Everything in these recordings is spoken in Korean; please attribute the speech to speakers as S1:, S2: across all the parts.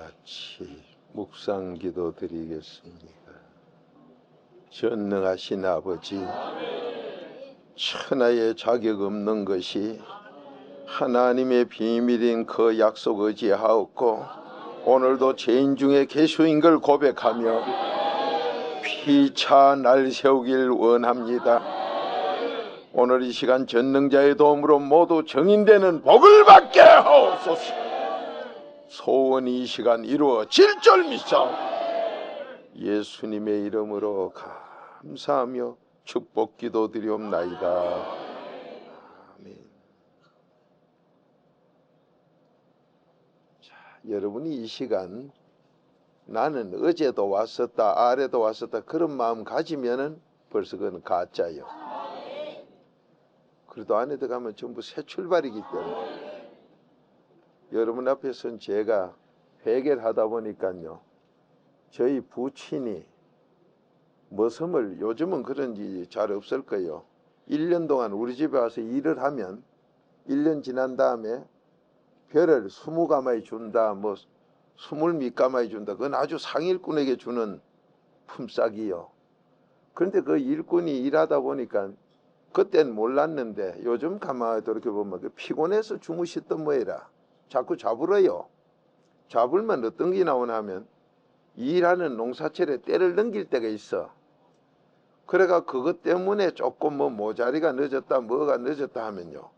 S1: 같이 묵상 기도 드리겠습니다. 전능하신 아버지, 천하에 자격 없는 것이 하나님의 비밀인 그 약속 의지하옵고 오늘도 죄인 중에 개수인 걸 고백하며 피차 날 세우길 원합니다. 오늘 이 시간 전능자의 도움으로 모두 정인되는 복을 받게 하옵소서. 소원이 이 시간 이루어질 줄 믿사옵. 예수님의 이름으로 감사하며 축복 기도 드리옵나이다. 아멘. 자, 여러분이 이 시간 나는 어제도 왔었다, 아래도 왔었다 그런 마음 가지면은 벌써 그건 가짜예요. 그래도 안에 들어가면 전부 새 출발이기 때문에 여러분 앞에서는 제가 회개를 하다 보니까요, 저희 부친이 머슴을, 요즘은 그런 일이 잘 없을 거예요. 1년 동안 우리 집에 와서 일을 하면 1년 지난 다음에 별을 20가마이 준다, 뭐 20몇 가마이 준다. 그건 아주 상일꾼에게 주는 품삯이요. 그런데 그 일꾼이 일하다 보니까 그때는 몰랐는데 요즘 가만히 이렇게 보면 피곤해서 주무셨던 뭐이라 자꾸 잡으러요. 잡을면 어떤 게 나오나 하면 일하는 농사철에 때를 넘길 때가 있어. 그래가 그것 때문에 조금 뭐 모자리가 늦었다, 뭐가 늦었다 하면요,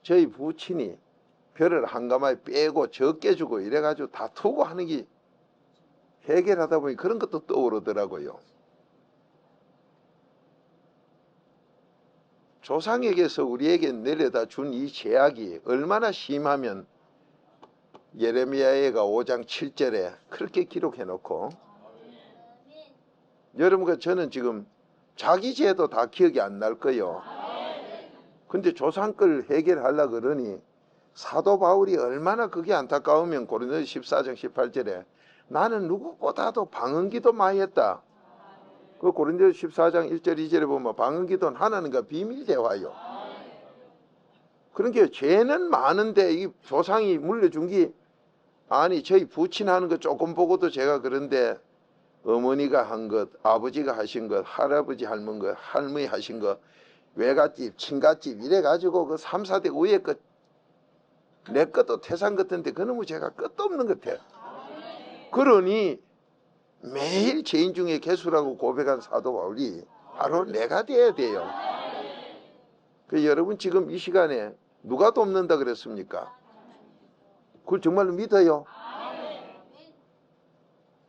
S1: 저희 부친이 별을 한 가마에 빼고 적게 주고 이래가지고 다투고 하는 게 해결하다 보니 그런 것도 떠오르더라고요. 조상에게서 우리에게 내려다 준 이 죄악이 얼마나 심하면 예레미야가 5장 7절에 그렇게 기록해 놓고, 여러분과 저는 지금 자기 죄도 다 기억이 안 날 거예요. 근데 조상 걸 해결하려고 그러니 사도 바울이 얼마나 그게 안타까우면 고린도서 14장 18절에 나는 누구보다도 방언기도 많이 했다. 그 고린도서 14장 1절 2절에 보면 방언기도는 하나님과 비밀대화요. 그러니까 죄는 많은데 이 조상이 물려준 게, 아니 저희 부친 하는 거 조금 보고도 제가 그런데 어머니가 한 것, 아버지가 하신 것, 할아버지 할머니 것, 할머니 하신 것, 외갓집, 친갓집 이래가지고 그 3, 4대 위에 것, 내 것도 태산 같은데 그놈의 제가 끝도 없는 것 같아요. 그러니 매일 죄인 중에 개수라고 고백한 사도 바울이 바로 내가 돼야 돼요. 그 여러분 지금 이 시간에 누가 돕는다 그랬습니까? 그걸 정말로 믿어요?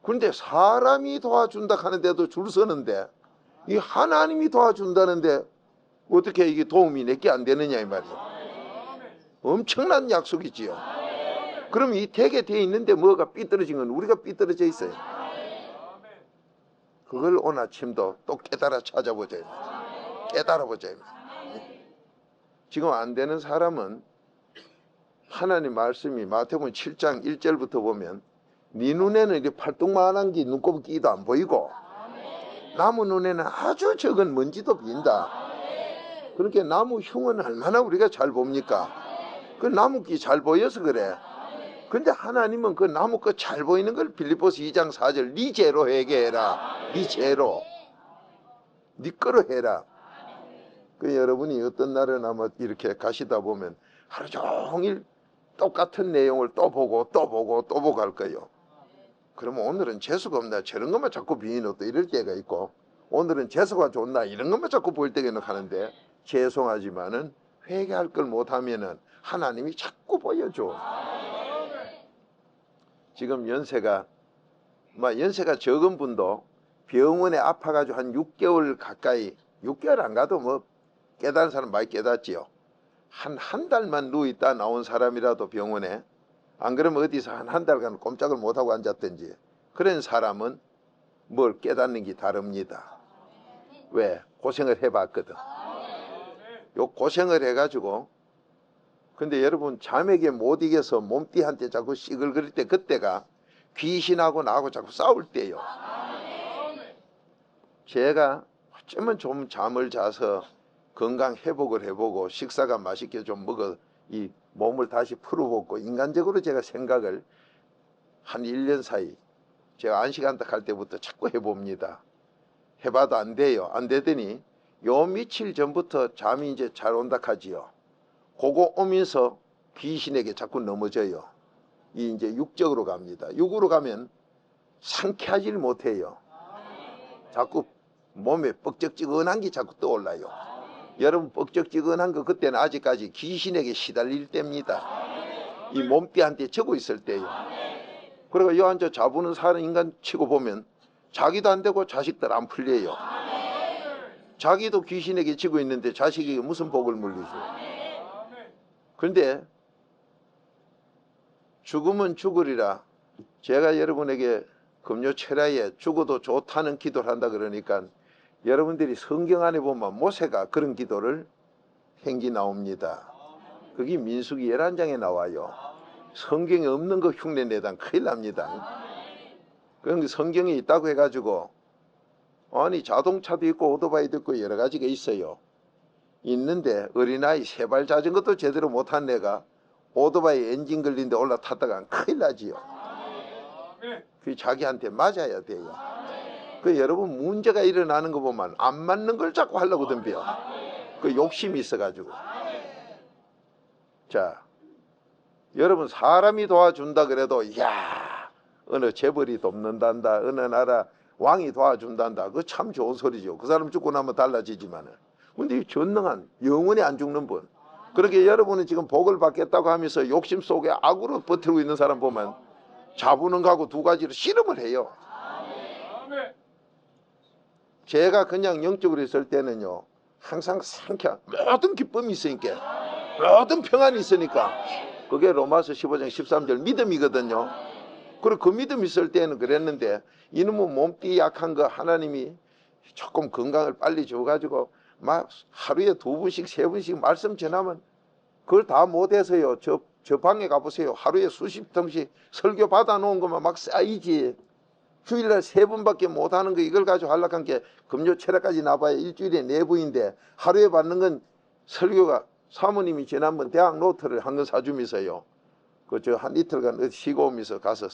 S1: 그런데 사람이 도와준다 하는데도 줄 서는데 이 하나님이 도와준다는데 어떻게 이게 도움이 내게 안 되느냐 이 말이에요. 엄청난 약속이지요. 그럼 이 되게 돼 있는데 뭐가 삐뚤어진 건 우리가 삐뚤어져 있어요. 그걸 오늘 아침도 또 깨달아 찾아보자. 깨달아보자. 지금 안 되는 사람은 하나님 말씀이 마태복음 7장 1절부터 보면 네 눈에는 이렇게 팔뚝만한 게 눈곱을 끼도 안 보이고 나무 눈에는 아주 적은 먼지도 빈다. 그렇게 나무 흉은 얼마나 우리가 잘 봅니까? 그 나무끼 잘 보여서 그래. 근데 하나님은 그 나무 끝 잘 보이는 걸 빌립보서 2장 4절 네 죄로 회개해라. 네 죄로. 네 거로 해라. 그 여러분이 어떤 날은 아마 이렇게 가시다 보면 하루 종일 똑같은 내용을 또 보고 또 보고 또 보고 할 거예요. 그러면 오늘은 재수가 없나 저런 것만 자꾸 비인도 이럴 때가 있고, 오늘은 재수가 좋나 이런 것만 자꾸 보일 때가 하는데 죄송하지만은 회개할 걸 못하면은 하나님이 자꾸 보여줘. 지금 연세가 적은 분도 병원에 아파가지고 한 6개월 가까이, 6개월 안 가도 뭐 깨달은 사람 많이 깨닫지요. 한 달만 누워있다 나온 사람이라도 병원에, 안 그러면 어디서 한 달간 꼼짝을 못하고 앉았든지 그런 사람은 뭘 깨닫는 게 다릅니다. 왜? 고생을 해봤거든. 요 고생을 해가지고, 근데 여러분 잠에게 못 이겨서 몸띠한테 자꾸 시글거릴 때 그때가 귀신하고 나하고 자꾸 싸울 때요. 제가 어쩌면 좀 잠을 자서 건강 회복을 해보고 식사가 맛있게 좀 먹어 이 몸을 다시 풀어보고 인간적으로 제가 생각을 한 1년 사이 제가 안식한다 할 때부터 자꾸 해봅니다. 해봐도 안 돼요. 안 되더니 요 며칠 전부터 잠이 이제 잘 온다 하지요. 그거 오면서 귀신에게 자꾸 넘어져요. 이 이제 육적으로 갑니다. 육으로 가면 상쾌하지를 못해요. 자꾸 몸에 뻑적지근한 게 자꾸 떠올라요. 여러분 뻑적지근한 거 그때는 아직까지 귀신에게 시달릴 때입니다. 이 몸띠한테 져고 있을 때요. 그러니까 요 앉아 자부는 사는 인간 치고 보면 자기도 안 되고 자식들 안 풀려요. 자기도 귀신에게 지고 있는데 자식에게 무슨 복을 물리죠. 그런데 죽으면 죽으리라. 제가 여러분에게 금요 철야에 죽어도 좋다는 기도를 한다 그러니까 여러분들이 성경 안에 보면 모세가 그런 기도를 행기 나옵니다. 그게 민수기 11장에 나와요. 성경에 없는 거 흉내내다 큰일 납니다. 그런 성경에 있다고 해가지고 아니 자동차도 있고 오토바이도 있고 여러 가지가 있어요. 있는데 어린아이 세발 자전거도 제대로 못한 내가 오토바이 엔진 걸린데 올라탔다가 큰일 나지요. 그 자기한테 맞아야 돼요. 그 여러분 문제가 일어나는 거 보면 안 맞는 걸 자꾸 하려고 덤벼. 그 욕심이 있어가지고. 자, 여러분 사람이 도와준다 그래도 야 어느 재벌이 돕는단다, 어느 나라 왕이 도와준단다. 그거 참 좋은 소리죠. 그 사람 죽고 나면 달라지지만은. 근데 이 전능한 영원히 안 죽는 분. 그렇게 여러분은 지금 복을 받겠다고 하면서 욕심 속에 악으로 버티고 있는 사람 보면 자부는 가고 두 가지로 실험을 해요. 제가 그냥 영적으로 있을 때는요 항상 상쾌한 모든 기쁨이 있으니까 모든 평안이 있으니까 그게 로마서 15장 13절 믿음이거든요. 그리고 그 믿음 있을 때는 그랬는데 이놈의 몸띠 약한 거 하나님이 조금 건강을 빨리 줘가지고 막 하루에 2번씩 3번씩 말씀 전하면 그걸 다 못해서요. 저 방에 가보세요. 하루에 수십 통씩 설교 받아놓은 것만 막 쌓이지. 주일날 3번밖에 못하는 거 이걸 가지고 하려고 한 게 금요 철야까지 나봐야 일주일에 4번인데 하루에 받는 건 설교가 사모님이 지난번 대학 노트를 한 건 사주면서요. 그 저 한 이틀간 어디 쉬고 오면서 가서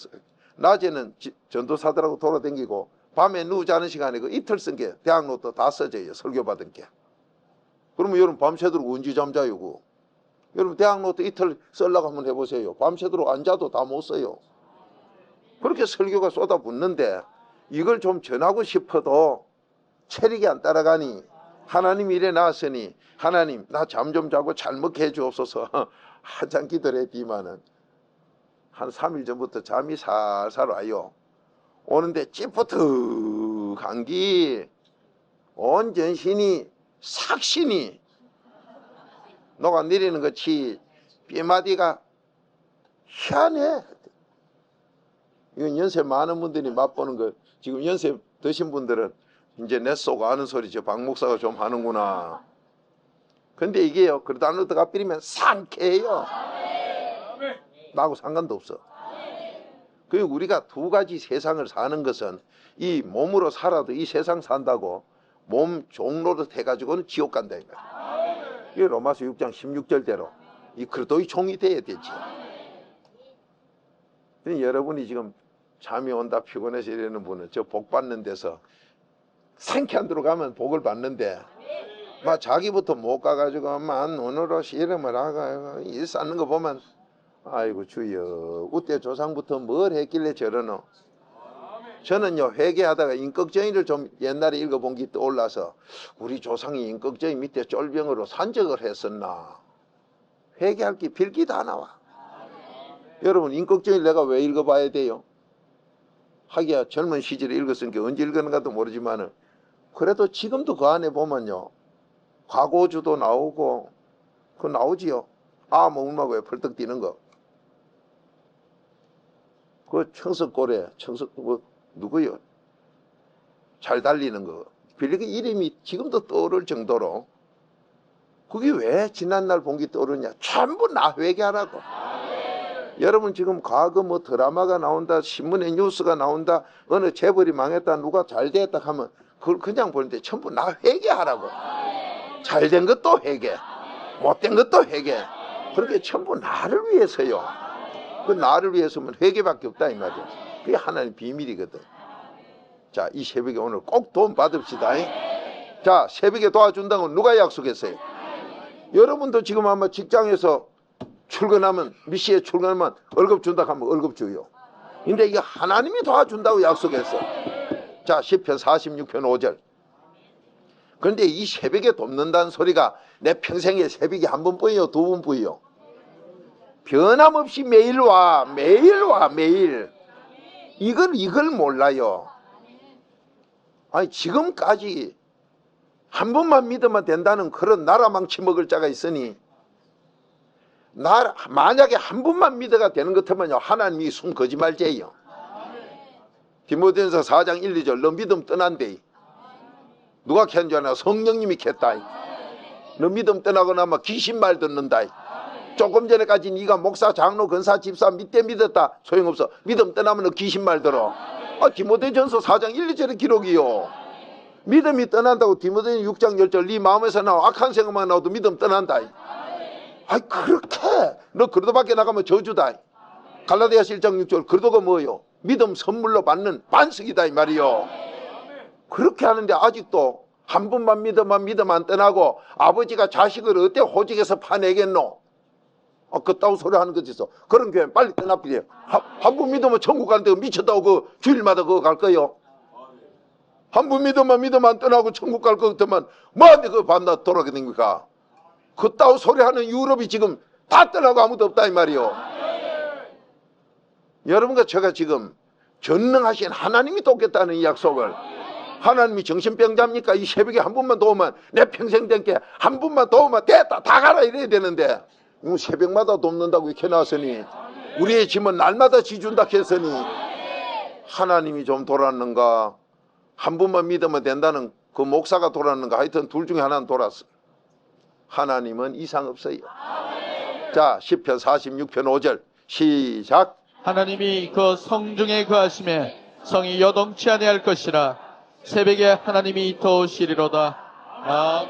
S1: 낮에는 전도사들하고 돌아다니고 밤에 누우자는 시간에 그 이틀 쓴 게 대학 노트 다 써져요. 설교 받은 게. 그러면 여러분 밤새도록 언제 잠자요? 여러분 대학 노트 이틀 쓰려고 한번 해보세요. 밤새도록 앉아도 다 못 써요. 그렇게 설교가 쏟아붓는데 이걸 좀 전하고 싶어도 체력이 안 따라가니 하나님이 이래 나왔으니 하나님 나 잠 좀 자고 잘 먹게 해주옵소서 한참 기도를 했지만은 한 3일 전부터 잠이 살살 와요. 오는데 찌뿌득한 기 온 전신이 삭신이 녹아내리는 것이 뼈마디가 희한해. 이건 연세 많은 분들이 맛보는 거. 지금 연세 드신 분들은 이제 내 속 아는 소리죠. 박 목사가 좀 하는구나. 근데 이게요 그래도 안 얻어가 뿌리면 상쾌해요. 나하고 상관도 없어. 그 우리가 두 가지 세상을 사는 것은 이 몸으로 살아도 이 세상 산다고 몸 종로를 해가지고는 지옥 간다 이거야. 이게 로마서 6장 16절대로 이 그리스도의 종이 돼야 되지. 여러분이 지금 잠이 온다 피곤해서 이러는 분은 저 복 받는 데서 상쾌한 데로 가면 복을 받는데 막 자기부터 못 가가지고 만 오늘로 실험을 하고 일 쌓는 거 보면 아이고 주여 우때 조상부터 뭘 했길래 저러노. 저는요 회개하다가 인격정의를 좀 옛날에 읽어본 게 떠올라서 우리 조상이 인격정의 밑에 쫄병으로 산적을 했었나. 회개할 게 빌기 다 나와. 여러분 인격정의를 내가 왜 읽어봐야 돼요? 하기야 젊은 시절에 읽었으니까 언제 읽었는가도 모르지만은 그래도 지금도 그 안에 보면요 과거주도 나오고 그거 나오지요. 먹는다고 왜 펄떡 뛰는 거. 그 청석고래 누구요? 잘 달리는 거. 빌리기 이름이 지금도 떠오를 정도로 그게 왜 지난날 본 게 떠오르냐. 전부 나 회개하라고. 여러분 지금 과거 뭐 드라마가 나온다 신문에 뉴스가 나온다 어느 재벌이 망했다 누가 잘 됐다 하면 그걸 그냥 보는데 전부 나 회개하라고. 잘된 것도 회개 못된 것도 회개. 그렇게 전부 나를 위해서요. 그 나를 위해서면 회개밖에 없다 이 말이야. 그게 하나님 비밀이거든. 자, 이 새벽에 오늘 꼭 도움 받읍시다. 자, 새벽에 도와준다고 누가 약속했어요? 여러분도 지금 아마 직장에서 출근하면, 미시에 출근하면 월급 준다고 하면 월급 줘요. 근데 이게 하나님이 도와준다고 약속했어. 자, 시편 46편 5절. 그런데 이 새벽에 돕는다는 소리가 내 평생에 새벽에 한 번뿐이요, 두 번뿐이요? 변함없이 매일 와, 매일 와, 매일. 이걸 몰라요. 아니, 지금까지 한 번만 믿으면 된다는 그런 나라 망치 먹을 자가 있으니, 만약에 한 번만 믿어가 되는 것 같으면요, 하나님이 숨 거짓말죄예요. 디모데전서 4장 1, 2절. 너 믿음 떠난대. 누가 캔 줄 아나? 성령님이 캤다. 너 믿음 떠나고 나면 귀신말 듣는다. 조금 전에까지 네가 목사, 장로, 권사, 집사 밑에 믿었다. 소용없어. 믿음 떠나면 너 귀신말 들어. 디모데전서 4장 1, 2절의 기록이요. 믿음이 떠난다고 디모데전 6장 10절. 네 마음에서 나와 악한 생각만 나와도 믿음 떠난다. 아이, 그렇게 너 그러도 밖에 나가면 저주다. 갈라디아서 1장 6절. 그러도가 뭐요? 믿음 선물로 받는 반석이다 이 말이요. 그렇게 하는데 아직도 한 번만 믿음 안 떠나고 아버지가 자식을 어때 호직에서 파내겠노? 그따위 소리 하는 것 있어. 그런 교회 빨리 떠나버려. 한 번 믿으면 천국 가는데 미쳤다고 그 주일마다 그거 갈 거요. 한 번 믿음 안 떠나고 천국 갈 것 같으면 뭐한테 그 밤낮 돌아가게 됩니까? 그따위 소리 하는 유럽이 지금 다 떠나고 아무도 없다 이 말이요. 여러분과 제가 지금 전능하신 하나님이 돕겠다는 이 약속을, 하나님이 정신병자입니까? 이 새벽에 한 번만 도우면 내 평생 된게 한 번만 도우면 됐다 다 가라 이래야 되는데, 새벽마다 돕는다고 이렇게 나왔으니, 우리의 짐은 날마다 지준다 했으니, 하나님이 좀 돌았는가, 한 번만 믿으면 된다는 그 목사가 돌았는가, 하여튼 둘 중에 하나는 돌았어. 하나님은 이상 없어요. 자, 시편 46편 5절 시작.
S2: 하나님이 그 성중에 거하심에 성이 여동치 아니할 것이라. 새벽에 하나님이 도우시리로다. 아멘.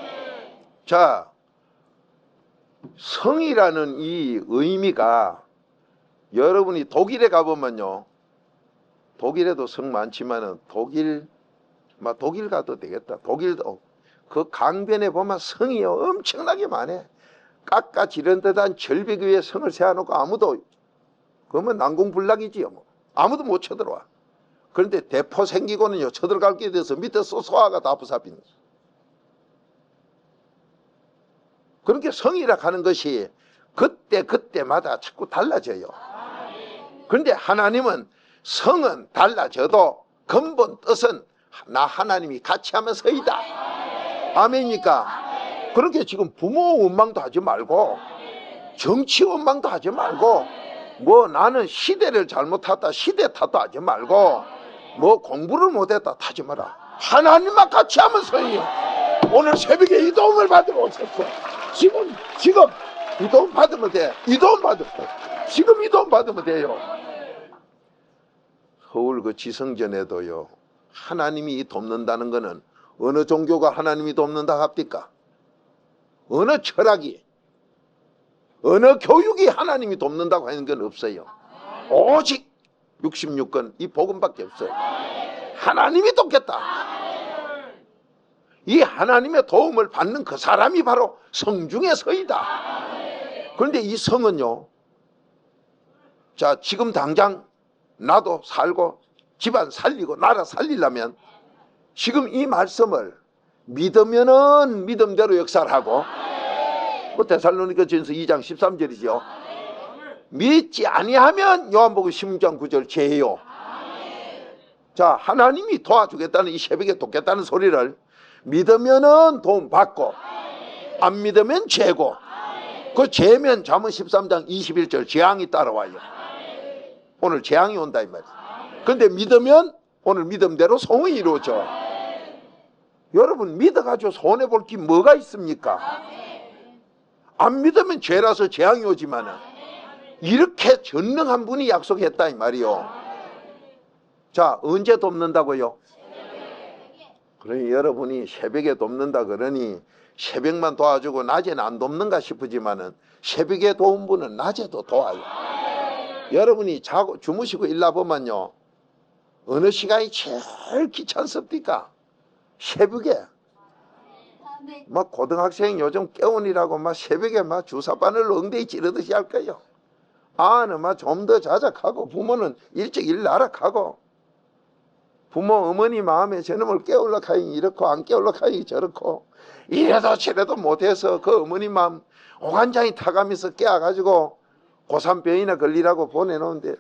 S1: 자, 성이라는 이 의미가, 여러분이 독일에 가보면요, 독일에도 성 많지만은 독일 가도 되겠다. 독일도 그 강변에 보면 성이 엄청나게 많아. 깎아지른 듯한 절벽 위에 성을 세워놓고 아무도, 그러면 난공불락이지요. 뭐. 아무도 못 쳐들어와. 그런데 대포 생기고는요, 쳐들어갈 게 돼서 밑에 소화가 다 부사비는 거죠. 그렇게 성이라 하는 것이 그때마다 자꾸 달라져요. 그런데 하나님은 성은 달라져도 근본 뜻은 나 하나님이 같이 하면서이다. 아멘입니까? 그렇게 지금 부모 원망도 하지 말고, 정치 원망도 하지 말고, 뭐 나는 시대를 잘못했다, 시대 탓도 하지 말고, 뭐 공부를 못했다 하지 마라. 하나님만 같이 하면서요. 오늘 새벽에 이 도움을 받으러 오셨어. 지금 이 도움 받으면 돼. 이 도움 받으면 돼. 지금 이 도움 받으면 돼요. 서울 그 지성전에도요, 하나님이 돕는다는 거는 어느 종교가 하나님이 돕는다 합니까? 어느 철학이, 어느 교육이 하나님이 돕는다고 하는 건 없어요. 오직 66권 이 복음밖에 없어요. 하나님이 돕겠다. 이 하나님의 도움을 받는 그 사람이 바로 성중의 서이다. 그런데 이 성은요, 자, 지금 당장 나도 살고 집안 살리고 나라 살리려면 지금 이 말씀을 믿으면은 믿음대로 역사를 하고, 뭐 데살로니가전서 2장 13절이죠. 믿지 아니하면 요한복음 16장 9절 죄요. 자, 하나님이 도와주겠다는, 이 새벽에 돕겠다는 소리를 믿으면은 도움 받고, 안 믿으면 죄고, 그 죄면 잠언 13장 21절 재앙이 따라와요. 오늘 재앙이 온다 이 말이에요. 그런데 믿으면 오늘 믿음대로 소원이 이루어져. 여러분, 믿어가지고 손해볼 게 뭐가 있습니까? 안 믿으면 죄라서 재앙이 오지만은 이렇게 전능한 분이 약속했다 이 말이요. 자, 언제 돕는다고요? 그러니 여러분이 새벽에 돕는다 그러니 새벽만 도와주고 낮에는 안 돕는가 싶으지만은 새벽에 도운 분은 낮에도 도와요. 여러분이 자고 주무시고 일나보면요, 어느 시간이 제일 귀찮습니까? 새벽에. 막 고등학생 요즘 깨우니라고 막 새벽에 막 주사바늘로 엉덩이 찌르듯이 할 거예요. 아는 막 좀 더 자작하고, 부모는 일찍 일 나락하고, 부모 어머니 마음에 저놈을 깨우려고 하니 이렇고 안 깨우려고 하니 저렇고, 이래도 저래도 못해서 그 어머니 마음 오간장이 타가면서 깨어가지고 고3병이나 걸리라고 보내놓은데,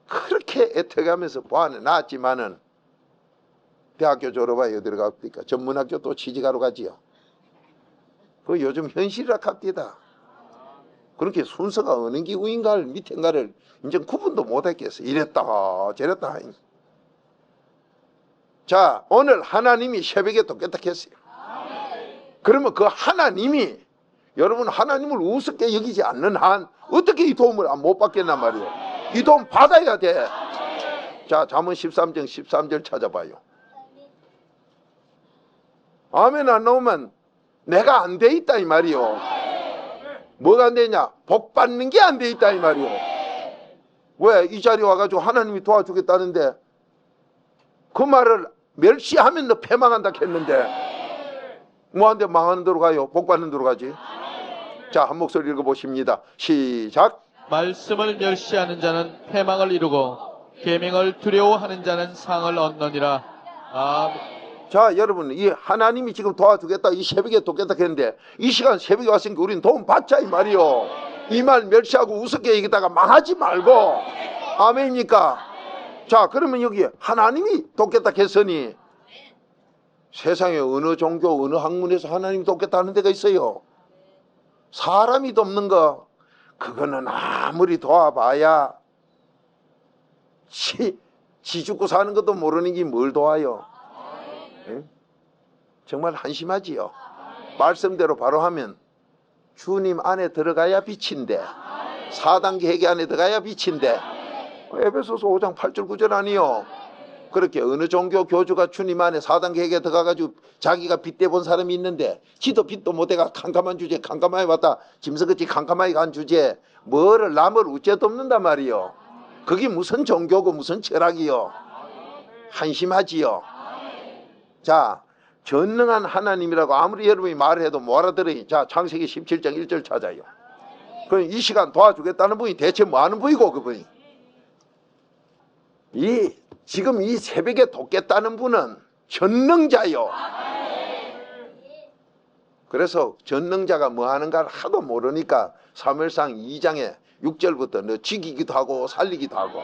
S1: 그렇게 애태가면서 보아놨지만은 대학교 졸업하여 어디로 갑니까? 전문학교 또 취직하러 가지요. 그 요즘 현실이라 갑디다. 그렇게 순서가 어느 게 우인가를 밑인가를 이제 구분도 못했겠어. 이랬다 저랬다. 자, 오늘 하나님이 새벽에 또 깨닫겠어요. 그러면 그 하나님이, 여러분 하나님을 우습게 여기지 않는 한 어떻게 이 도움을 못 받겠단 말이에요. 이 도움 받아야 돼. 자, 잠언 13장 13절 찾아봐요. 아멘 안 나오면 내가 안 돼 있다 이 말이요. 뭐가 안 되냐? 복 받는 게 안 돼 있다 이 말이요. 왜? 이 자리에 와가지고 하나님이 도와주겠다는데 그 말을 멸시하면 너 패망한다 했는데 뭐한테 망하는 대로 가요? 복 받는 대로 가지. 자, 한 목소리 읽어보십니다. 시작.
S2: 말씀을 멸시하는 자는 패망을 이루고 계명을 두려워하는 자는 상을 얻느니라. 아멘.
S1: 자, 여러분, 이 하나님이 지금 도와주겠다, 이 새벽에 돕겠다 했는데 이 시간 새벽에 왔으니까 우리는 도움 받자 이 말이요. 이 말 멸시하고 우습게 얘기다가 망하지 말고. 아멘입니까? 자, 그러면 여기 하나님이 돕겠다 했으니 세상에 어느 종교 어느 학문에서 하나님이 돕겠다 하는 데가 있어요? 사람이 돕는 거, 그거는 아무리 도와봐야 지 죽고 사는 것도 모르는 게 뭘 도와요? 예? 정말 한심하지요. 말씀대로 바로 하면 주님 안에 들어가야 빛인데, 4단계 회개 안에 들어가야 빛인데, 에베소서 5장 8절 9절 아니요. 그렇게 어느 종교 교주가 주님 안에 4단계 회개 들어가가지고 자기가 빛대 본 사람이 있는데 지도 빛도 못해가 캄캄한 주제 캄캄하게 왔다 짐승같이 캄캄하게 간 주제 뭐를 남을 우째도 없는단 말이요. 그게 무슨 종교고 무슨 철학이요. 한심하지요. 자, 전능한 하나님이라고 아무리 여러분이 말을 해도 못 알아들으니, 자, 창세기 17장 1절 찾아요. 그럼 이 시간 도와주겠다는 분이 대체 뭐 하는 분이고 그분이? 지금 이 새벽에 돕겠다는 분은 전능자요. 그래서 전능자가 뭐 하는가를 하도 모르니까 사무엘상 2장에 6절부터 너 죽이기도 하고 살리기도 하고.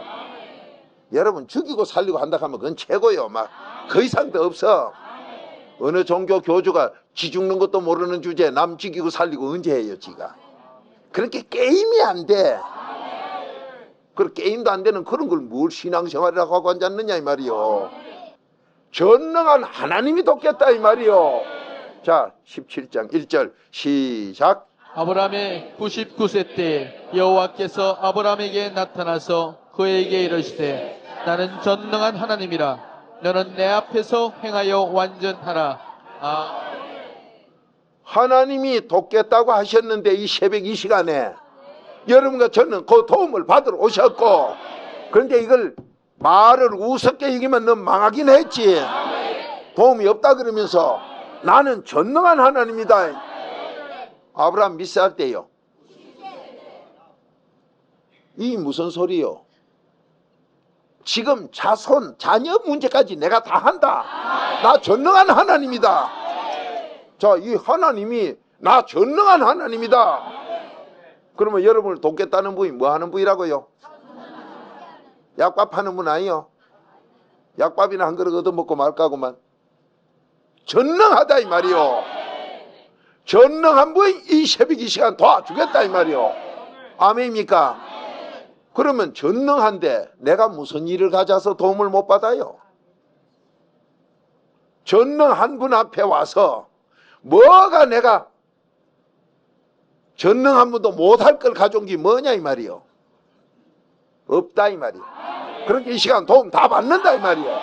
S1: 여러분 죽이고 살리고 한다 하면 그건 최고요. 막 그 이상 더 없어. 어느 종교 교주가 지 죽는 것도 모르는 주제에 남 죽이고 살리고 언제 해요 지가. 그렇게 게임이 안 돼. 그 게임도 안 되는 그런 걸 뭘 신앙생활이라고 하고 앉았느냐 이 말이요. 전능한 하나님이 돕겠다 이 말이요. 자, 17장 1절 시작.
S2: 아브라함의 99세 때 여호와께서 아브라함에게 나타나서 그에게 이르시되 나는 전능한 하나님이라 너는 내 앞에서 행하여 완전하라.
S1: 하나님이 돕겠다고 하셨는데 이 새벽 이 시간에 여러분과 저는 그 도움을 받으러 오셨고, 그런데 이걸 말을 우습게 얘기면 넌 망하긴 했지. 도움이 없다 그러면서 나는 전능한 하나님이다. 아브라함 몇 살 때요? 이 무슨 소리요? 지금 자손 자녀 문제까지 내가 다 한다. 나 전능한 하나님이다. 자, 이 하나님이 나 전능한 하나님이다. 그러면 여러분을 돕겠다는 분이 뭐 하는 분이라고요? 약밥 하는 분 아니요? 약밥이나 한 그릇 얻어먹고 말까고만. 전능하다 이 말이요. 전능한 분이 이 새벽 이 시간 도와주겠다 이 말이요. 아멘입니까? 그러면 전능한데 내가 무슨 일을 가져서 도움을 못 받아요? 전능한 분 앞에 와서 뭐가 내가 전능한 분도 못할 걸 가져온 게 뭐냐 이 말이요. 없다 이 말이요. 그러니까 이 시간 도움 다 받는다 이 말이요.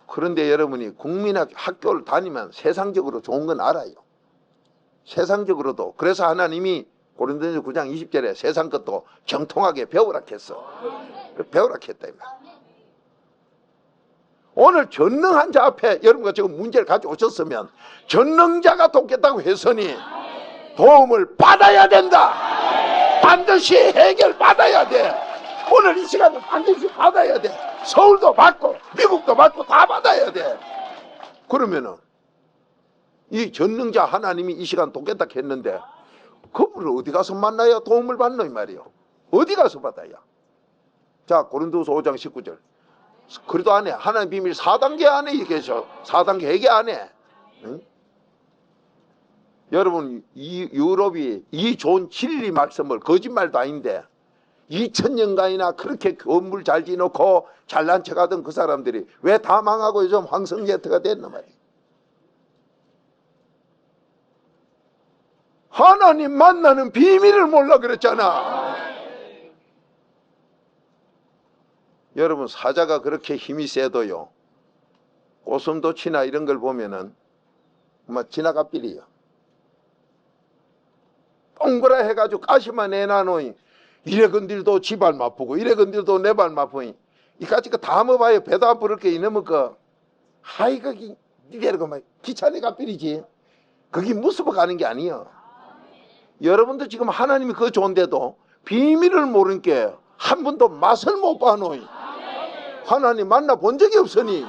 S1: 그런데 여러분이 국민학교를 다니면 세상적으로 좋은 건 알아요. 세상적으로도. 그래서 하나님이 고린도전서 9장 20절에 세상 것도 경통하게 배우라 했어. 배우라 했다. 오늘 전능한 자 앞에 여러분과 지금 문제를 가져오셨으면 전능자가 돕겠다고 했으니 도움을 받아야 된다. 반드시 해결받아야 돼. 오늘 이 시간은 반드시 받아야 돼. 서울도 받고 미국도 받고 다 받아야 돼. 그러면은 이 전능자 하나님이 이 시간 돕겠다 했는데 그분을 어디 가서 만나야 도움을 받노 이 말이요. 어디 가서 받아야. 자, 고린도서 5장 19절. 그래도 안에 하나님 비밀 4단계 안에 계셔. 4단계 회개 안에. 응? 여러분 이 유럽이 이 좋은 진리 말씀을 거짓말도 아닌데 2000년간이나 그렇게 건물 잘 지놓고 잘난 척하던 그 사람들이 왜 다 망하고 요즘 황성제트가 됐나 말이에요. 하나님 만나는 비밀을 몰라 그랬잖아. 여러분 사자가 그렇게 힘이 세도요 고슴도치나 이런 걸 보면은 막 지나가 삐리요. 동그라 해가지고 가시만 내놔놓이 이래 건들도 지발 맛보고 이래 건들도 내 발 맛보이 이까짓 거 다 먹어봐요. 배도 안 부를 게 이놈의 거 하이가 이래고 막 귀찮아가 삐리지. 그게 무서워 가는 게 아니여. 여러분도 지금 하나님이 그거 좋은데도 비밀을 모르는 게 한 번도 맛을 못 봐놓이. 하나님 만나본 적이 없으니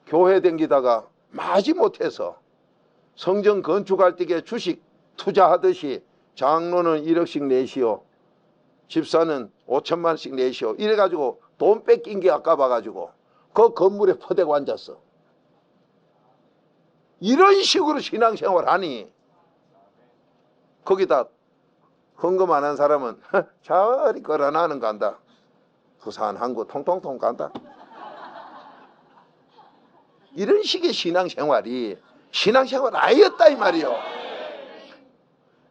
S1: 교회 댕기다가 마지 못해서 성전 건축할 때에 주식 투자하듯이 장로는 1억씩 내시오, 집사는 5천만 원씩 내시오 이래가지고 돈 뺏긴 게 아까봐가지고 그 건물에 퍼대고 앉았어. 이런 식으로 신앙생활 하니 거기다 헌금 안 한 사람은 저리 걸어나는 간다. 부산 항구 통통통 간다. 이런 식의 신앙생활이 신앙생활 아니었다 이 말이요.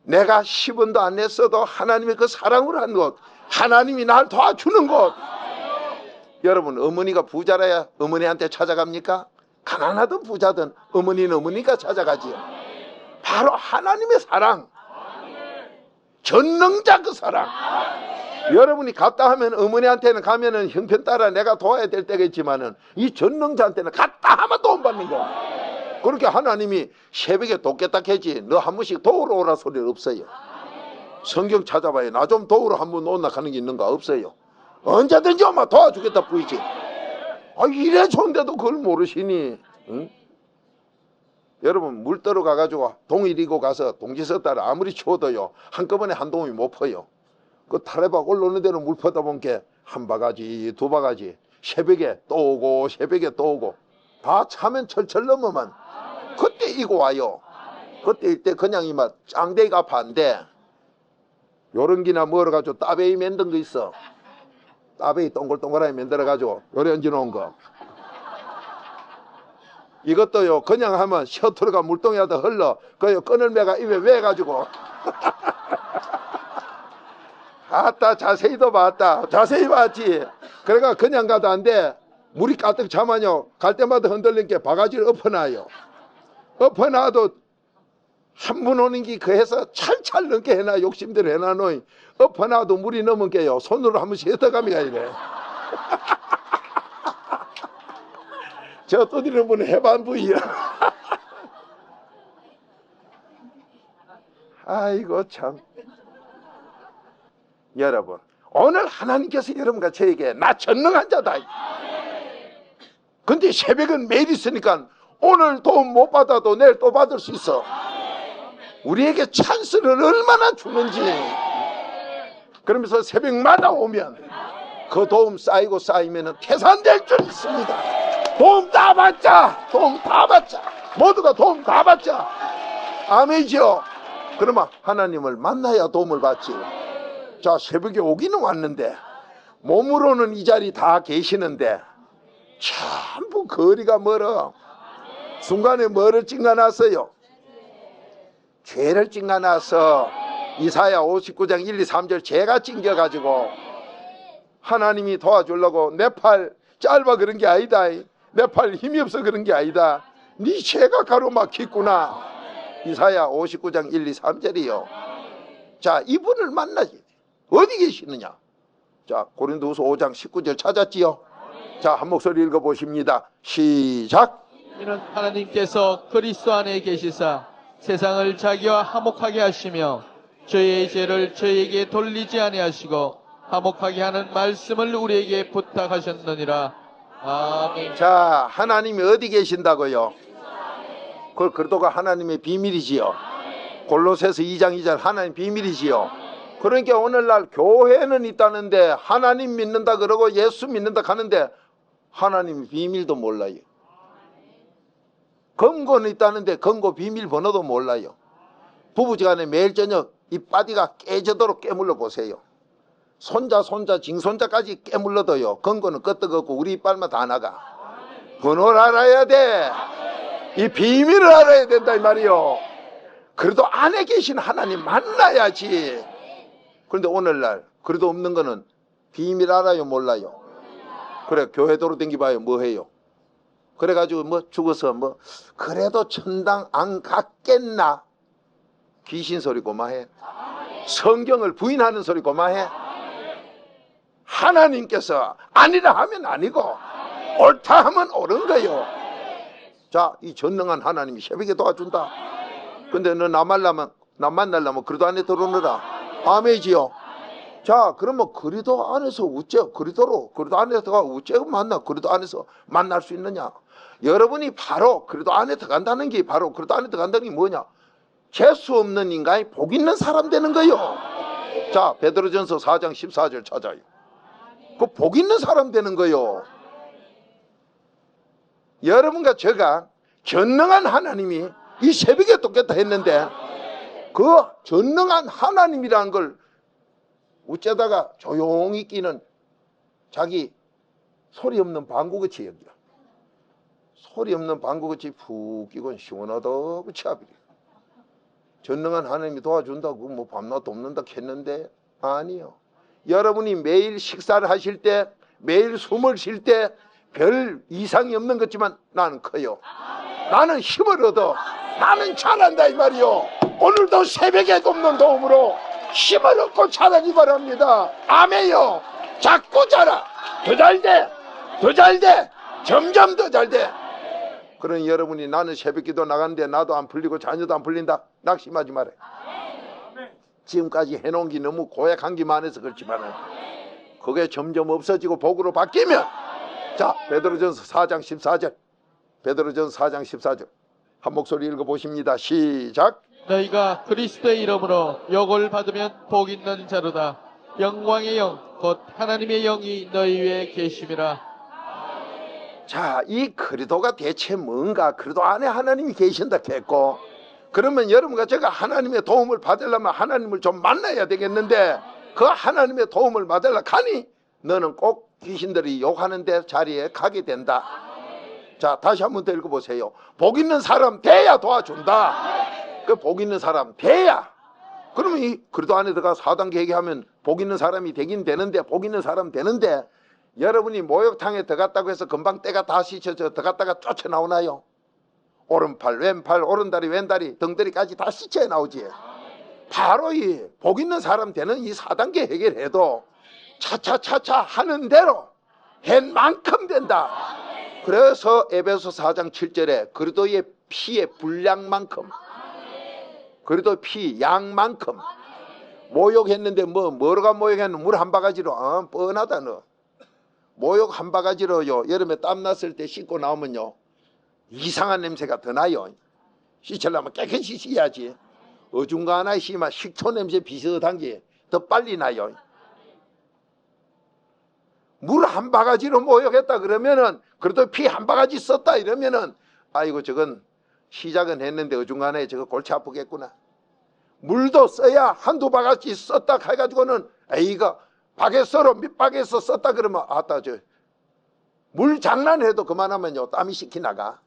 S1: 내가 10원도 안 냈어도 하나님의 그 사랑으로 한 것, 하나님이 날 도와주는 것. 여러분 어머니가 부자라야 어머니한테 찾아갑니까? 가난하든 부자든 어머니는 어머니가 찾아가지요. 바로 하나님의 사랑, 전능자 그 사랑. 여러분이 갔다 하면 어머니한테는 가면은 형편 따라 내가 도와야 될 때가 있지만은 이 전능자한테는 갔다 하면 도움 받는 거야. 그렇게 하나님이 새벽에 돕겠다 했지 너 한 번씩 도우러 오라 소리는 없어요. 성경 찾아봐요. 나 좀 도우러 한 번 온나 하는 게 있는가? 없어요. 언제든지 엄마 도와주겠다 보이지. 아 이래 좋은데도 그걸 모르시니. 응? 여러분 물 떠러 가가지고 동일이고 가서 동지 썼다라 아무리 추워도요 한꺼번에 한 동이 못 퍼요. 그 타레박 올라오는 데는 물 퍼다 본 게 한 바가지 두 바가지 새벽에 또 오고 새벽에 또 오고 다 차면 철철 넘으면 그때 이고 와요. 그때 일때 그냥 이만 짱대기가 아파한데 요런 기나 멀어가지고 따베이 만든 거 있어. 따베이 동글동글하게 만들어가지고 요래 얹어놓은 거 이것도요 그냥 하면 셔틀가 물동이 하다 흘러 그요 끈을매가 입에 왜가지고 아따 자세히도 봤다. 자세히 봤지. 그러니까 그냥 가도 안 돼. 물이 가득 차면요 갈 때마다 흔들린 게 바가지를 엎어놔요. 엎어놔도 한 분 오는 게 그 해서 찰찰 넘게 해놔. 욕심대로 해놔놓이 엎어놔도 물이 넘은 게요 손으로 한 번씩 흩어가미가 이래. 저 떠드리는 분은 해반부이야. 아이고 참. 여러분 오늘 하나님께서 여러분과 저에게 나 전능한 자다. 근데 새벽은 매일 있으니까 오늘 도움 못 받아도 내일 또 받을 수 있어. 우리에게 찬스를 얼마나 주는지. 그러면서 새벽마다 오면 그 도움 쌓이고 쌓이면 계산될 줄 있습니다. 도움 다 받자. 도움 다 받자. 모두가 도움 다 받자. 아멘이죠. 그러면 하나님을 만나야 도움을 받지. 자 새벽에 오기는 왔는데 몸으로는 이 자리 다 계시는데 전부 거리가 멀어. 순간에 뭐를 찡가놨어요? 죄를 찡가놨어. 이사야 59장 1, 2, 3절 죄가 찡겨가지고 하나님이 도와주려고 내 팔 짧아 그런 게 아니다. 내 팔 힘이 없어 그런 게 아니다. 네 죄가 가로막혔구나. 이사야 59장 1, 2, 3절이요. 자, 이분을 만나지. 어디 계시느냐? 자, 고린도후서 5장 19절 찾았지요? 자, 한 목소리 읽어보십니다. 시작.
S2: 이는 하나님께서 그리스도 안에 계시사 세상을 자기와 화목하게 하시며 저희의 죄를 저희에게 돌리지 아니하시고 화목하게 하는 말씀을 우리에게 부탁하셨느니라. 아멘.
S1: 자, 하나님이 어디 계신다고요? 그 그리스도가 하나님의 비밀이지요. 골로새서 2장 2절 하나님 비밀이지요. 그러니까 오늘날 교회는 있다는데 하나님 믿는다 그러고 예수 믿는다 하는데 하나님 비밀도 몰라요. 금고는 있다는데 금고 비밀번호도 몰라요. 부부지간에 매일 저녁 이 바디가 깨지도록 깨물러 보세요. 손자 징손자까지 깨물러도요 금고는 끄떡없고 우리 이빨만 다 나가. 번호를 알아야 돼. 이 비밀을 알아야 된다 이 말이요. 그래도 안에 계신 하나님 만나야지. 그런데 오늘날 그래도 없는 거는 비밀 알아요 몰라요? 그래 교회 도로 댕기봐요 뭐해요? 그래가지고 뭐 죽어서 뭐 그래도 천당 안 갔겠나? 귀신 소리 고마해. 성경을 부인하는 소리 고마해. 하나님께서 아니라 하면 아니고 옳다 하면 옳은 거요. 자, 이 전능한 하나님이 새벽에 도와준다. 근데 너 나 만나려면 그리도 안에 들어오느라. 아멘이지요. 자, 그러면 그리도 안에서 그리도 안에서가 어째 만나 그리도 안에서 만날 수 있느냐? 여러분이 바로 그리도 안에 들어간다는 게 바로 그리도 안에 들어간다는 게 뭐냐? 재수 없는 인간이 복 있는 사람 되는 거요. 자, 베드로전서 4장 14절 찾아요. 그 복 있는 사람 되는 거요. 여러분과 제가 전능한 하나님이 이 새벽에 돕겠다 했는데 그 전능한 하나님이라는 걸 어쩌다가 조용히 끼는 자기 소리 없는 방구같이 여기야. 소리 없는 방구같이 푹 끼고 시원하다고 차비려. 전능한 하나님이 도와준다고 뭐 밤낮 돕는다 했는데 아니요. 여러분이 매일 식사를 하실 때 매일 숨을 쉴 때 별 이상이 없는 것지만 나는 커요. 나는 힘을 얻어. 나는 잘한다 이 말이요. 오늘도 새벽에 돕는 도움으로 힘을 얻고 자라기 바랍니다. 아멘요. 자꾸 자라. 더 잘돼. 더 잘돼. 점점 더 잘돼. 그런 여러분이 나는 새벽기도 나가는데 나도 안 풀리고 자녀도 안 풀린다. 낙심하지 말아요. 지금까지 해놓은 게 너무 고약한 게 많아서 그렇지만 그게 점점 없어지고 복으로 바뀌면 자, 베드로전서 4장 14절 베드로전서 4장 14절 한 목소리 읽어보십니다. 시작.
S2: 너희가 그리스도의 이름으로 욕을 받으면 복 있는 자로다. 영광의 영 곧 하나님의 영이 너희 위에 계심이라.
S1: 자, 이 그리도가 대체 뭔가? 그리도 안에 하나님이 계신다 했고 그러면 여러분과 제가 하나님의 도움을 받으려면 하나님을 좀 만나야 되겠는데 그 하나님의 도움을 받으려 가니 너는 꼭 귀신들이 욕하는 데 자리에 가게 된다. 자, 다시 한번 더 읽어보세요. 복 있는 사람 돼야 도와준다. 그 복 있는 사람 돼야. 그러면 이 그리도 안에 들어가 4단계 회개하면 복 있는 사람이 되긴 되는데 복 있는 사람 되는데 여러분이 목욕탕에 들어갔다고 해서 금방 때가 다 씻혀져 들어갔다가 쫓아나오나요? 오른팔, 왼팔, 오른다리, 왼다리, 등다리까지 다 씻혀 나오지. 바로 이 복 있는 사람 되는 이 4단계 해결해도 차차차차 하는 대로 한 만큼 된다. 그래서 에베소 4장 7절에 그리도의 피의 분량만큼 그리도 피 양만큼 모욕했는데 뭐로가 모욕했는데 물 한 바가지로 뻔하다 너. 모욕 한 바가지로요 여름에 땀 났을 때 씻고 나오면요 이상한 냄새가 더 나요. 씻으려면 깨끗이 씻어야지. 어중간하게 씻으면 식초 냄새 비슷한 게 더 빨리 나요. 물 한 바가지로 모욕했다 그러면은 그래도 피 한 바가지 썼다 이러면은 아이고 저건 시작은 했는데 어중간하게 저거 골치 아프겠구나. 물도 써야 한두 바가지 썼다 해가지고는 에이가 바게서로 밑바게서 썼다 그러면 아따 저 물 장난해도 그만하면요 땀이 식히 나가.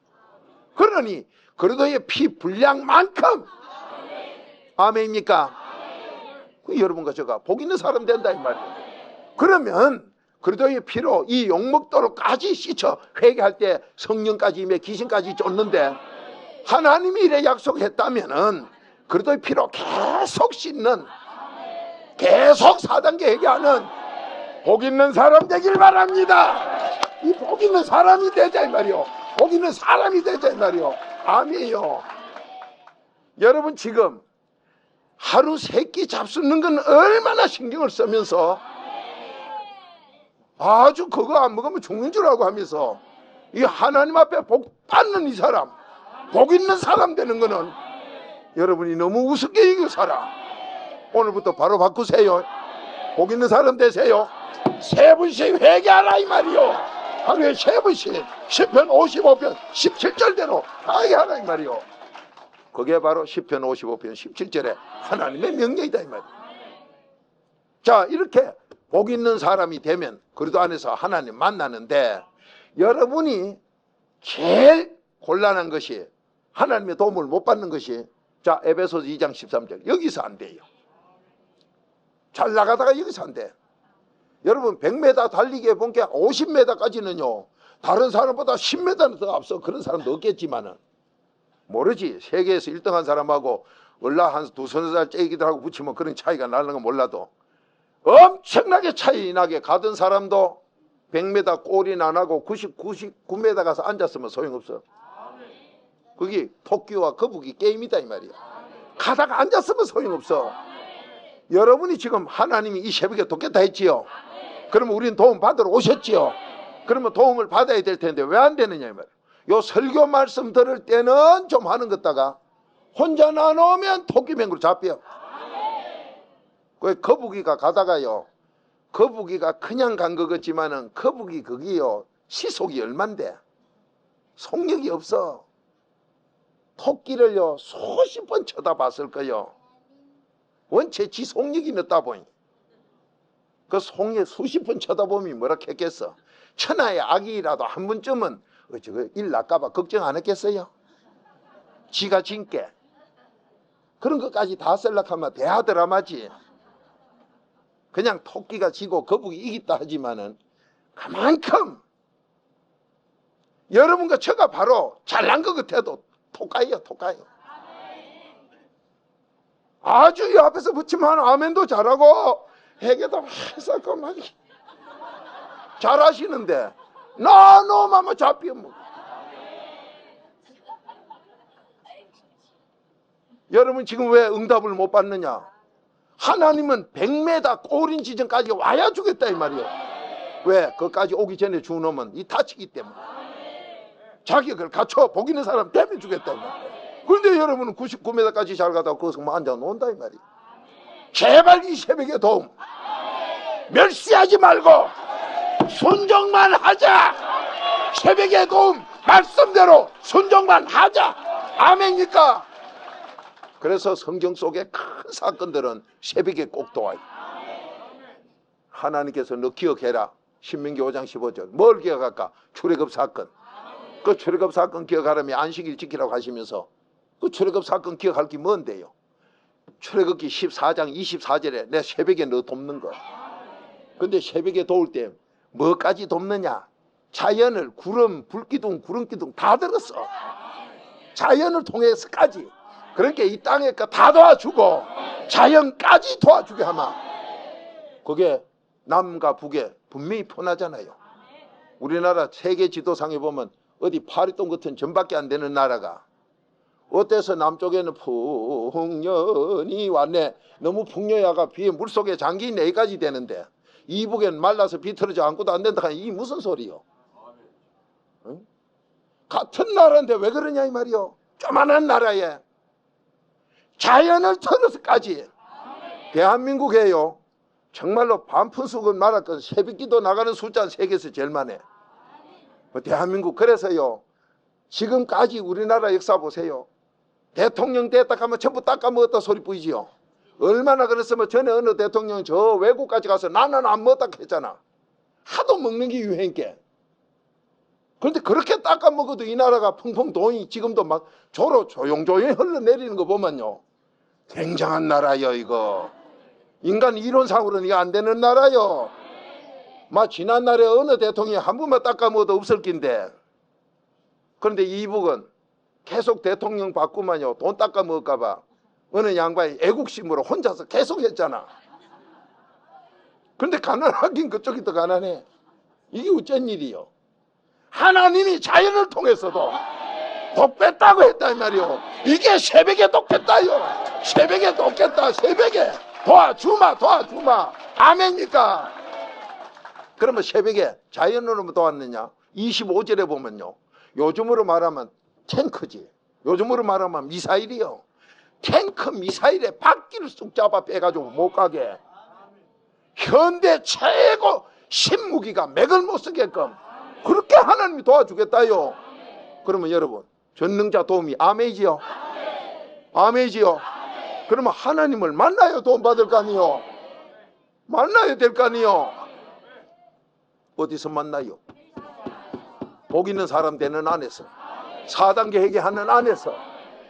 S1: 그러니 그래도의 피 분량만큼 아멘입니까? 그 여러분과 제가 복 있는 사람 된다 이 말이에요. 그러면 그래도의 피로 이 욕먹도록까지 씻어 회개할 때 성령까지 임해 귀신까지 쫓는데 하나님이 이래 약속했다면은 그래도의 피로 계속 씻는 계속 4단계 회개하는 복 있는 사람 되길 바랍니다. 이 복 있는 사람이 되자 이 말이요. 복 있는 사람이 되자 이 말이요. 아멘이요. 여러분 지금 하루 3끼 잡수는 건 얼마나 신경을 쓰면서 아주 그거 안 먹으면 죽는 줄 알고 하면서 이 하나님 앞에 복 받는 이 사람, 복 있는 사람 되는 거는 여러분이 너무 우습게 여기고 살아. 오늘부터 바로 바꾸세요. 복 있는 사람 되세요. 3분씩 회개하라 이 말이요. 하루에 3분씩 10편 55편 17절대로 하게 하라 이 말이요. 그게 바로 10편 55편 17절에 하나님의 명령이다 이 말이에요. 자, 이렇게 복 있는 사람이 되면 그래도 안에서 하나님 만나는데, 여러분이 제일 곤란한 것이 하나님의 도움을 못 받는 것이, 자, 에베소서 2장 13절 여기서 안 돼요. 잘 나가다가 여기서 안 돼. 여러분 100m 달리기에 본게 50m까지는요 다른 사람보다 10m는 더 앞서 그런 사람도 없겠지만은 모르지. 세계에서 1등한 사람하고 얼라 한 두서너 살 째기들하고 붙이면 그런 차이가 나는 건 몰라도 엄청나게 차이 나게 가던 사람도 100m 골인 안 하고 99m 가서 앉았으면 소용없어. 그게 토끼와 거북이 게임이다 이 말이야. 가다가 앉았으면 소용없어. 여러분이 지금 하나님이 이 새벽에 돕겠다 했지요. 그러면 우리는 도움 받으러 오셨지요. 그러면 도움을 받아야 될 텐데 왜 안 되느냐 이 말이야. 요 설교 말씀 들을 때는 좀 하는 것다가 혼자 나누면 토끼맹구로 잡혀. 그 거북이가 가다가요, 거북이가 그냥 간 것 같지만은 거북이 거기요 시속이 얼만데 속력이 없어. 토끼를요 수십 번 쳐다봤을 거요. 원체 지 속력이 늦다 보니 그 속력 수십 번 쳐다보면 뭐라 했겠어. 천하의 악이라도 한 번쯤은 저거 일 날까봐 걱정 안 했겠어요? 지가 진게 그런 것까지 다 셀락하면 대하드라마지. 그냥 토끼가 지고 거북이 이겼다 하지만은 그만큼 여러분과 저가 바로 잘난 것 같아도 토까이요 토까이. 아주 이 앞에서 붙이면 아멘도 잘하고 회개도 해서 그만 잘하시는데 나놈하면 잡혀 뭐. 여러분 지금 왜 응답을 못 받느냐? 하나님은 100m 골인 지점까지 와야 주겠다 이 말이에요. 왜? 거기까지 오기 전에 주놈은 이 다치기 때문에 자격을 갖춰 복 있는 사람 되면 주겠다 이 말이에요. 그런데 여러분은 99m까지 잘 가다가 거기서 앉아 논다 이 말이에요. 제발 이 새벽에 도움 멸시하지 말고 순종만 하자. 새벽에 도움 말씀대로 순종만 하자. 아멘입니까? 그래서 성경 속에 큰 사건들은 새벽에 꼭 도와요. 하나님께서 너 기억해라. 신명기 5장 15절 뭘 기억할까? 출애굽 사건. 그 출애굽 사건 기억하려면 안식일 지키라고 하시면서 그 출애굽 사건 기억할 게 뭔데요? 출애굽기 14장 24절에 내 새벽에 너 돕는 거. 근데 새벽에 도울 때 뭐까지 돕느냐? 자연을 구름, 불기둥, 구름기둥 다 들었어. 자연을 통해서까지. 그러니까 이 땅에 다 도와주고 자연까지 도와주게 하마. 그게 남과 북에 분명히 편하잖아요. 우리나라 세계 지도상에 보면 어디 파리똥 같은 점밖에 안 되는 나라가 어때서 남쪽에는 풍년이 왔네. 너무 풍년야가 비에 물속에 잠긴 여기까지 되는데 이북엔 말라서 비틀어져 앉고도 안 된다 하니 이 무슨 소리요? 응? 같은 나라인데 왜 그러냐 이 말이요. 조만한 나라에 자연을 틀어서까지 대한민국에요 정말로 반푼수건 말할건 새벽기도 나가는 숫자는 세계에서 제일 많네. 대한민국. 그래서요 지금까지 우리나라 역사 보세요. 대통령 됐다 하면 전부 닦아먹었다 소리 뿌이지요. 얼마나 그랬으면 전에 어느 대통령 저 외국까지 가서 나는 안 먹었다 했잖아. 하도 먹는 게 유행께. 그런데 그렇게 닦아먹어도 이 나라가 펑펑 돈이 지금도 막 조용조용히 흘러내리는 거 보면요 굉장한 나라요 이거. 인간 이론상으로는 이거 안 되는 나라요. 막 지난날에 어느 대통령이 한 번만 닦아먹어도 없을 낀데. 그런데 이북은 계속 대통령 바꾸면요 돈 닦아먹을까봐 어느 양반이 애국심으로 혼자서 계속 했잖아. 그런데 가난하긴 그쪽이 더 가난해. 이게 어쩐 일이요? 하나님이 자연을 통해서도 독 뺐다고 했다 이 말이요. 이게 새벽에 독 뺐다요. 새벽에 독 뺐다. 새벽에 도와주마 도와주마. 아멘입니까? 그러면 새벽에 자연으로 도왔느냐? 25절에 보면요, 요즘으로 말하면 탱크지, 요즘으로 말하면 미사일이요. 탱크 미사일에 바퀴를 쑥 잡아 빼가지고 못 가게, 현대 최고 신무기가 맥을 못 쓰게끔 그렇게 하나님이 도와주겠다요. 그러면 여러분, 전능자 도움이 아멘이지요? 아멘이지요? 그러면 하나님을 만나야 도움받을 거 아니요? 만나야 될 거 아니요? 어디서 만나요? 복 있는 사람 되는 안에서, 4단계 회개하는 안에서.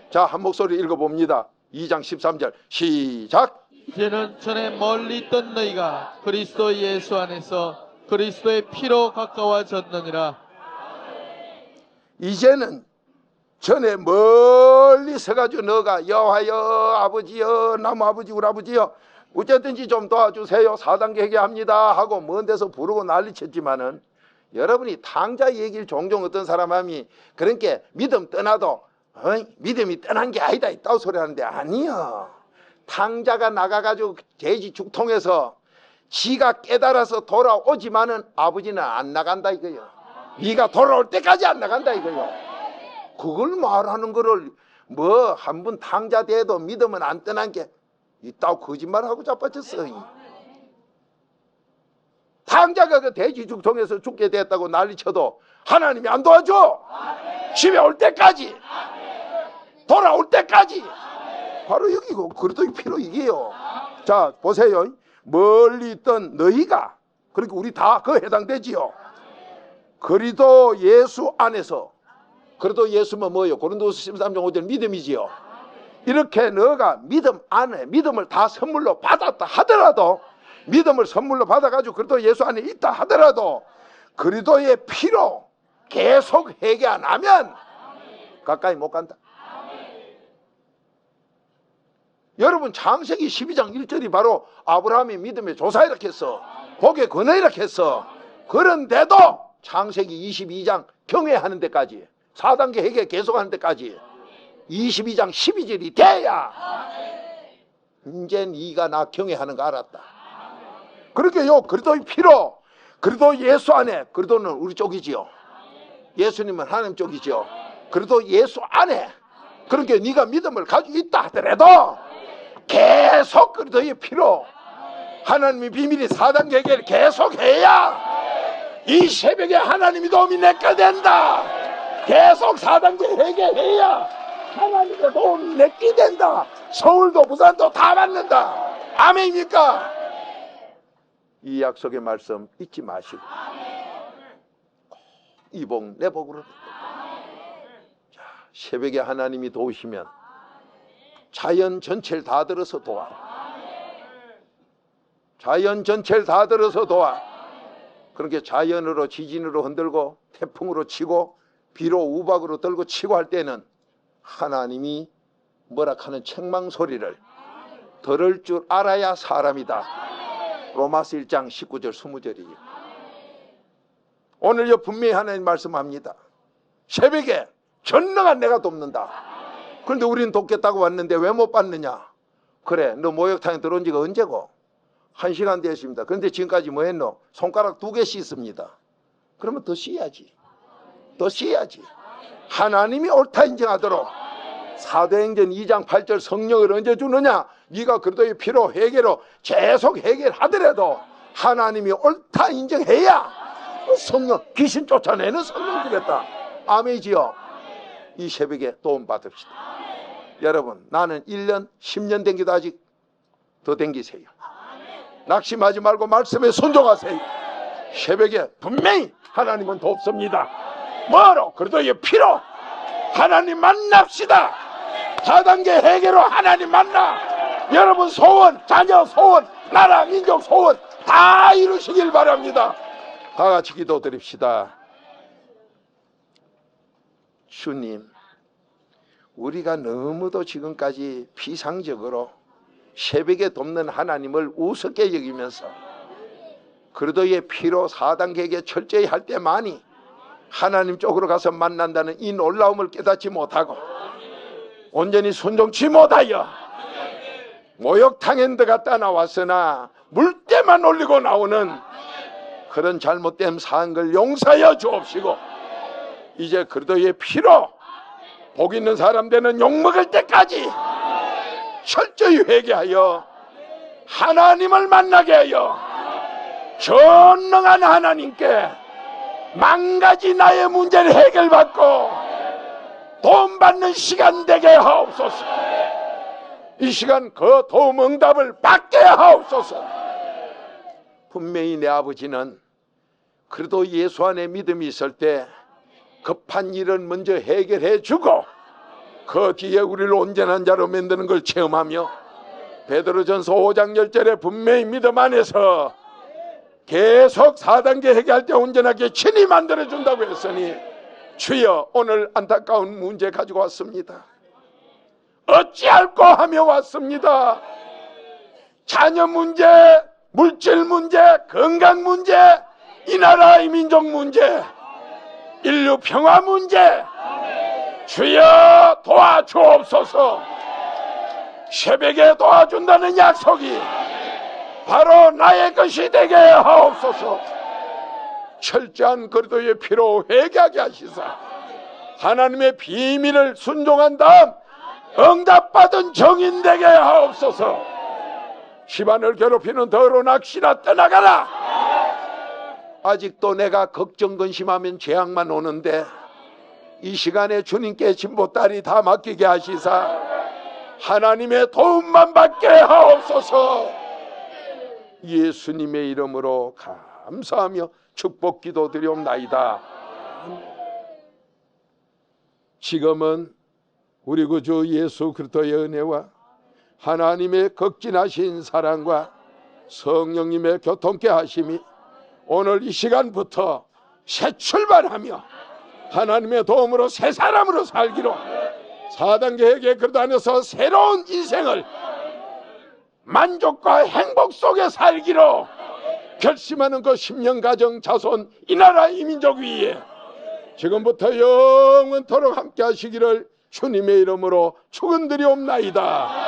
S1: 자, 한 목소리 읽어봅니다. 2장 13절 시작.
S2: 이제는 전에 멀리 있던 너희가 그리스도 예수 안에서 그리스도의 피로 가까워졌느니라.
S1: 이제는 전에 멀리 서가지고 너가 여호와여 아버지여 나무 아버지 우리 아버지여 어쨌든지 좀 도와주세요 4단계 회개합니다 하고 먼 데서 부르고 난리쳤지만은, 여러분이 탕자 얘기를 종종 어떤 사람이 그러니까 믿음 떠나도 믿음이 떠난 게 아니다 있다고 소리 하는데, 아니요. 탕자가 나가가지고 돼지 죽통에서 지가 깨달아서 돌아오지만은 아버지는 안 나간다 이거요. 네가 돌아올 때까지 안 나간다 이거요. 그걸 말하는 거를 뭐 한 번 탕자 돼도 믿음은 안 떠난 게 있다고 거짓말하고 자빠졌어. 탕자가 그 돼지 죽통에서 죽게 됐다고 난리쳐도 하나님이 안 도와줘. 집에 올 때까지, 돌아올 때까지. 바로 여기고 그리스도의 피로 이게요. 자 보세요. 멀리 있던 너희가, 그러니까 우리 다 그 해당되지요. 그리스도 예수 안에서, 그리스도 예수면 뭐예요? 고린도서 13장 5절 믿음이지요. 이렇게 너가 믿음 안에 믿음을 다 선물로 받았다 하더라도, 믿음을 선물로 받아가지고 그리스도 예수 안에 있다 하더라도 그리스도의 피로 계속 회개 안 하면 가까이 못 간다. 여러분 창세기 12장 1절이 바로 아브라함이 믿음의 조사 이렇게 했어. 복의 근원 이렇게 했어. 그런데도 창세기 22장 경외하는 데까지, 4단계 회개 계속하는 데까지 22장 12절이 돼야 이제 네가 나 경외하는 거 알았다. 그렇게요. 그리스도의 피로, 그리스도 예수 안에, 그리스도는 우리 쪽이지요. 예수님은 하나님 쪽이지요. 그리스도 예수 안에, 그러니까 네가 믿음을 가지고 있다 하더라도 계속 그리스도의 피로 하나님의 비밀이 4단계 회개를 계속해야 이 새벽에 하나님의 도움이 내게 된다. 계속 4단계 회개해야 하나님의 도움이 내게 된다. 서울도 부산도 다 받는다. 아멘입니까? 이 약속의 말씀 잊지 마시고 이 복 내 복으로. 자, 새벽에 하나님이 도우시면 자연 전체를 다 들어서 도와. 자연 전체를 다 들어서 도와. 그렇게 자연으로 지진으로 흔들고 태풍으로 치고 비로 우박으로 들고 치고 할 때는 하나님이 뭐라 하는 책망 소리를 들을 줄 알아야 사람이다. 로마서 1장 19절 20절이에요. 오늘요 분명히 하나님 말씀합니다. 새벽에 전능한 내가 돕는다. 그런데 우리는 돕겠다고 왔는데 왜 못 받느냐? 그래, 너 목욕탕에 들어온 지가 언제고? 1시간 됐습니다. 그런데 지금까지 뭐 했노? 손가락 2개 씻습니다. 그러면 더 씻어야지. 더 씻어야지. 하나님이 옳다 인정하도록 사도행전 2장 8절 성령을 언제 주느냐? 네가 그리스도의 피로 회개로 계속 회개하더라도 하나님이 옳다 인정해야 성령, 귀신 쫓아내는 성령 주겠다. 아멘이지요. 이 새벽에 도움 받읍시다. 여러분, 나는 1년 10년 된 게도 아직 더 댕기세요. 낙심하지 말고 말씀에 순종하세요. 새벽에 분명히 하나님은 돕습니다. 뭐로? 그리스도의 피로 하나님 만납시다. 4단계 회개로 하나님 만나 여러분 소원, 자녀 소원, 나라 민족 소원 다 이루시길 바랍니다. 다 같이 기도드립시다. 주님, 우리가 너무도 지금까지 피상적으로 새벽에 돕는 하나님을 우습게 여기면서 그리스도의 피로 4단계에게 철저히 할 때만이 하나님 쪽으로 가서 만난다는 이 놀라움을 깨닫지 못하고 온전히 순종치 못하여 모욕탕에 들어갔다 나왔으나 물때만 올리고 나오는 그런 잘못된 사한 용서하여 주옵시고 이제 그리스도의 피로 복 있는 사람 되는 욕먹을 때까지 철저히 회개하여 하나님을 만나게 하여 전능한 하나님께 만가지 나의 문제를 해결받고 도움 받는 시간 되게 하옵소서. 이 시간 그 도움 응답을 받게 하옵소서. 분명히 내 아버지는 그래도 예수 안에 믿음이 있을 때 급한 일은 먼저 해결해 주고 그 뒤에 우리를 온전한 자로 만드는 걸 체험하며 베드로전서 5장 10절에 분명히 믿음 안에서 계속 4단계 해결할 때 온전하게 친히 만들어준다고 했으니 주여 오늘 안타까운 문제 가지고 왔습니다. 어찌할꼬 하며 왔습니다. 자녀 문제, 물질 문제, 건강 문제, 이 나라 이 민족 문제, 인류 평화 문제 주여 도와주옵소서. 새벽에 도와준다는 약속이 바로 나의 것이 되게 하옵소서. 철저한 그리스도의 피로 회개하게 하시사 하나님의 비밀을 순종한 다음 응답받은 정인 되게 하옵소서. 집안을 괴롭히는 더러운 악시나 떠나가라. 아직도 내가 걱정 근심하면 재앙만 오는데 이 시간에 주님께 진보딸이 다 맡기게 하시사 하나님의 도움만 받게 하옵소서. 예수님의 이름으로 감사하며 축복 기도 드리옵나이다. 지금은 우리 구주 예수 그리스도의 은혜와 하나님의 극진하신 사랑과 성령님의 교통케 하심이 오늘 이 시간부터 새 출발하며 하나님의 도움으로 새 사람으로 살기로 4단계 회개 그리스도 안에서 새로운 인생을 만족과 행복 속에 살기로 결심하는 그 10년 가정 자손 이 나라 이 민족 위에 지금부터 영원토록 함께 하시기를 주님의 이름으로 축원드리옵나이다.